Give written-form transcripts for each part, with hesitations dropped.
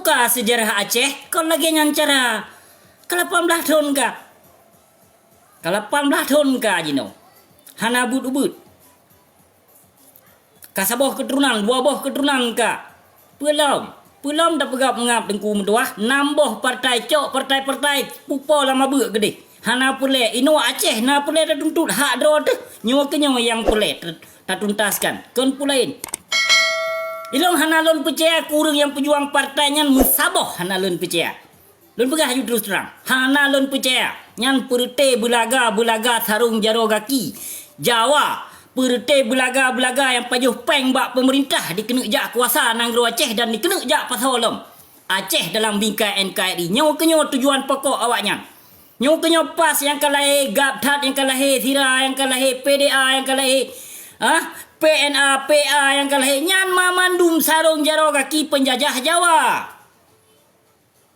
ka sejarah Aceh, kau lagi nyancara ke 18 tahun ka. Ke 18 tahun ka jino. Hana ubut. Kasaboh keturunan, dua boh keturunan ka. Pelom dah pegap mengap dengku menduah. Nambah partai cok, partai-partai pupo lama ber gede. Hana pule ino Aceh, na pule dah tuntut hak dro tu. Nyawa kenyawa yang pule tak tuntaskan. Kon pulain. Ilong hana lon percaya kurang yang pejuang partainya musaboh hana lon percaya. Lon pegah ju terus terang. Hana lon percaya. Nyan perte belaga sarung jaro gaki. Jawa perte belaga yang pajuh peng bak pemerintah dikena jak kuasa nanggro Aceh dan dikena jak pasolom. Aceh dalam bingkai NKRI. Nyawa kenyo tujuan pokok awaknya. Nyawa kenyo pas yang kalahir Gaptat, yang kalahir Sira, yang kalahir PDA, yang kalahir PNA, PA yang kalahir nyan mamandum sarung jaro kaki penjajah Jawa.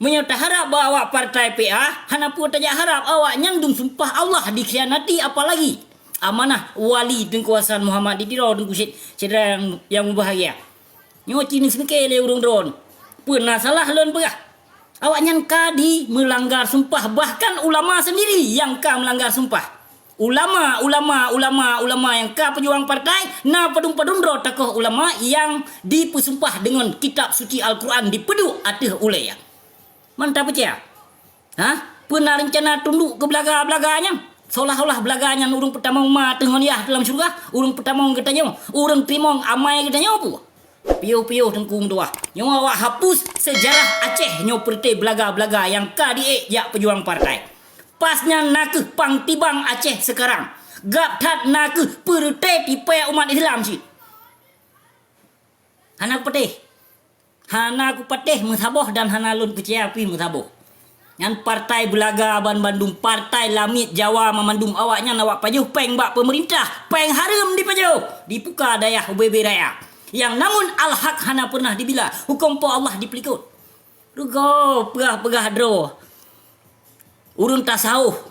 Menyata harap bawa partai PA, hana pun tajak harap awak nyandung sumpah Allah dikhianati apalagi amanah wali dengkuasaan Muhammad Didiro dengku cedera yang bahagia. Nyo cini semeke le urung dron. Pernah salah lon pegah. Awak nyan kadi melanggar sumpah, bahkan ulama sendiri yang ka melanggar sumpah. Ulama yang ka pejuang partai na padung-padung ro tokoh ulama yang dipesumpah dengan kitab suci Al-Quran dipedu atih ulaya. Mantap percaya? Pernah rencana tunduk ke belaga-belaganya? Seolah-olah belaganya urung pertama umat dengan ya dalam syurga, urung pertama katanya, urung timong amai katanya apa? Piu-piu tengkung doa. Nyawa awak hapus sejarah Aceh nyo perti belaga-belaga yang ka diek jak pejuang partai. Pasnya nak pang tibang Aceh sekarang. Gaptat nak perte tipe umat Islam sih. Hana ku patih musaboh dan hana lun percaya pi musaboh. Yang partai belaga Bandung, partai Lamit Jawa memandum awaknya awak pajuh peng bak pemerintah, peng harum di pajuh, dipuka dayah UBB raya. Yang namun al-haq hana pernah dibila, hukum po Allah dipelikut. Rugo pegah dro. Urung tasawuf,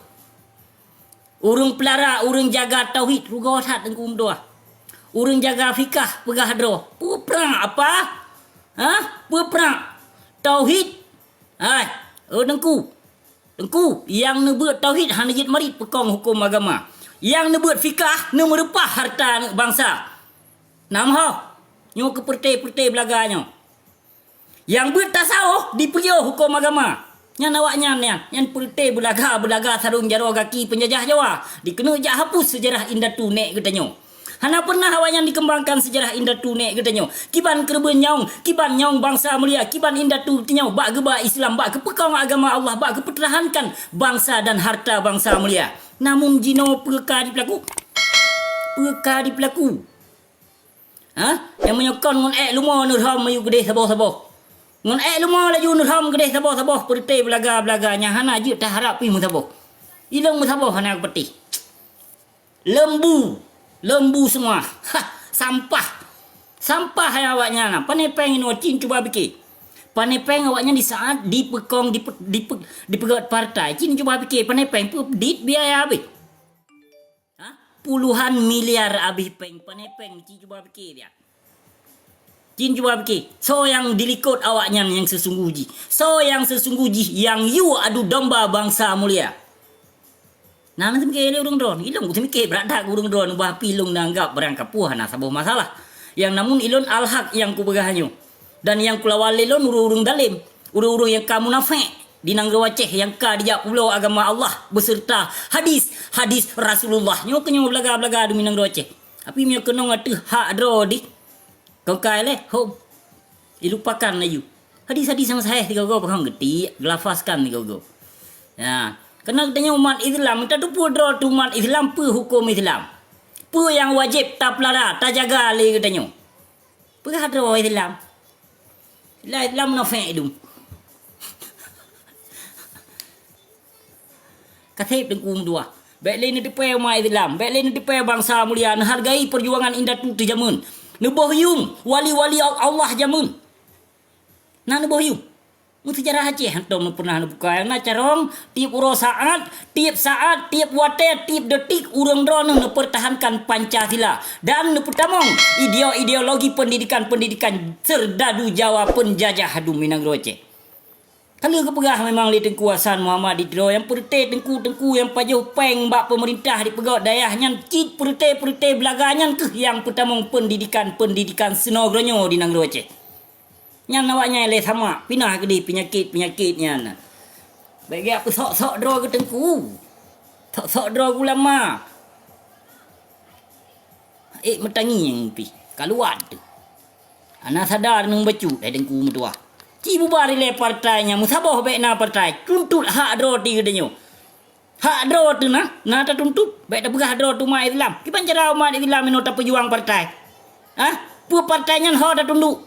urung pelara, urung jaga tauhid, rugo hat engkum doa. Urung jaga fikah pegah dro. Perang apa? Perang tauhid. Dengku yang nebuat tauhid hana jid marit pekong hukum agama. Yang nebuat fikah ne merepah harta bangsa. Namho nyo ke pertai belaganya. Yang buat tasawuf dipuyo hukum agama. Yang awaknya yang pertai belaga sarung jaro kaki penjajah Jawa dikena jak hapus sejarah Indatu nek katanya. Hana pernah awak yang dikembangkan sejarah Indatu nek katanya. Kiban kerben nyong bangsa mulia, kiban Indatu tinyau bak geba Islam, bak kepekang agama Allah, bak kepertahankan bangsa dan harta bangsa mulia. Namun jino perka di pelaku. Yang menyokon ngon lumo nurham mayu gede saboh. Ngon lumo laju nurham gede saboh pertai belaga-belaganya hana je tak harap pi musaboh. Ilong musaboh hana peti. Lembu semua. Sampah yang awaknya na. Panepeng ino cin cuba fikir. Panepeng awaknya di saat dipekong di pegat partai. Cin cuba fikir panepeng dit biaya habis. Puluhan miliar habis peng panepeng cin cuba fikir dia. Jin cuba fikir. So yang dilikut awaknya yang sesungguhnya. So yang sesungguhnya yang you adu domba bangsa mulia. Nah nanti mikir urung drone. Ilong tu mikir beradak urung drone bah pilung nanggap berangkap puah nah sabuh masalah. Yang namun ilon al-haq yang ku begahanyo. Dan yang kulawal ilon urung dalim. Urung yang kamu nafek di Nanggro Aceh yang ka dijak pulau agama Allah beserta hadis Rasulullah. Nyo kenyo belaga di Nanggro Aceh. Tapi mio kena ngatu hak dro di. Kau kaile hom. Dilupakan ayu. Hadis-hadis yang sahih tiga go pakang geti, gelafaskan tiga go. Ya, kena katanya umat Islam kita tu dro tu umat Islam pe hukum Islam. Pe yang wajib tak pelara, tak jaga le katanya. Pe hadro Islam. Islam na fa'idum. Katib dengkum dua. Baik lain depai umat Islam, baik lain depai bangsa mulia, hargai perjuangan Indatu jamun. Nebohyum wali-wali Allah jamun. Nak nebohyum. Mu sejarah Aceh hantom pernah buka yang na carong tiap saat, tiap wate, tiap detik urang drone pertahankan Pancasila dan pertamong ideologi pendidikan serdadu Jawa penjajah hadu Minangro Aceh. Kalau kepegah memang li Tengku Hasan Muhammad Idro yang perte tengku yang pajuh peng bak pemerintah di pegawai dayah nyan kit perte belaganyan ke yang pertama pendidikan senogronyo di Nangro Aceh. Nyan awaknya le sama pinah ke di penyakitnya na. Bagi apa sok dro ke Tengku. Sok dro ulama. Metangi yang pi kalau ada. Ana sadar nung bacu Tengku mutua. Cibu bari le partainya musabah baik na partai tuntut hak dro ti gedenyo hak dro tu na ta tuntut baik ta begah dro tu umat Islam ki pancara umat Islam minta pejuang partai pu partainya ho ta tunduk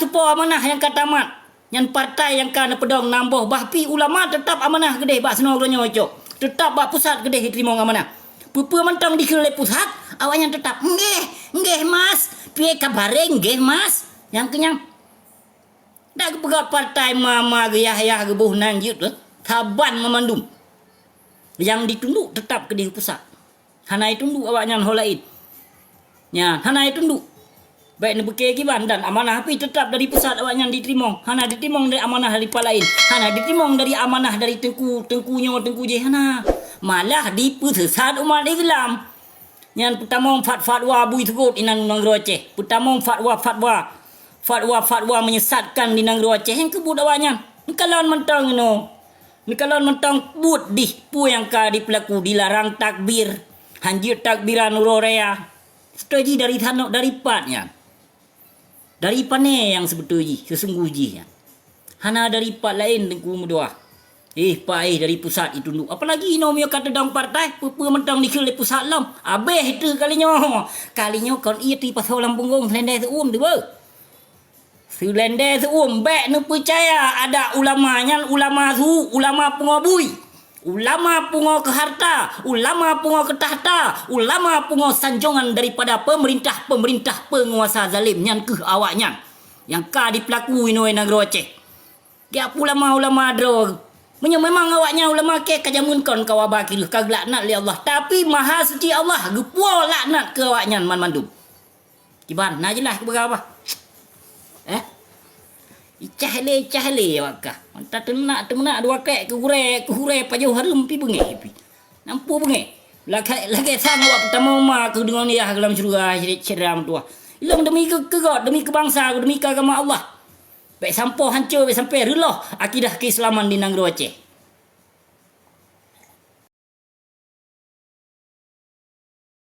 supo amanah yang katamat yang partai yang kana pedong nambah bahpi ulama tetap amanah gede bak senogronyo cok tetap bak pusat gede diterima amanah pu mentang dikele pusat awaknya tetap nggih mas piye kabare nggih mas yang kenyang dak pegawai partai mama ge Yahya ge buh nan yut taban memandum yang ditunduk tetap ke di pusat hanai tunduk awaknya ho lain nya hanai tunduk baik ne beke giban dan amanah api tetap dari pusat awaknya diterima hana diterima dari amanah dari palain hana diterima dari amanah dari tengkunyo je hana malah dipusat umat Islam yang pertama fatwa bui tegut inan Nangro Aceh pertama fatwa menyesatkan di Nangro Aceh yang kebud awaknya kalau mentang bud di pu yang ka dipelaku dilarang takbir hanjir takbiran urorea strategi dari patnya dari pane yang sesungguhnya hana dari pat lain Tengku medua pak dari pusat itu dulu apalagi nomio kata dang partai pu mentang dikele pusat lam abeh itu kalinya kon ia ti pasal lam punggung selendai tu tu Sulende tu bek nu percaya ada ulamanya ulama pengobui ulama pungo ke harta ulama pungo ke tahta ulama pungo sanjongan daripada pemerintah penguasa zalim nyan ke awaknya yang ka dipelakui noi Nangro Aceh dia ulama dro memang awaknya ulama ke kajamun kon kawabakil kaglaknat li Allah tapi maha suci Allah gepuo laknat ke awaknya mandum kiban nah jelas berapa Icah-le wakah. Manta tenak dua kek ke hure pajuh harum pi bengek pi. Nampu bengek. Lagi sang awak pertama ma ke dengan dia dalam surga ceram tua. Ilang demi kegot demi kebangsa demi keagama Allah. Baik sampai hancur sampai relah akidah keislaman di Nangro Aceh.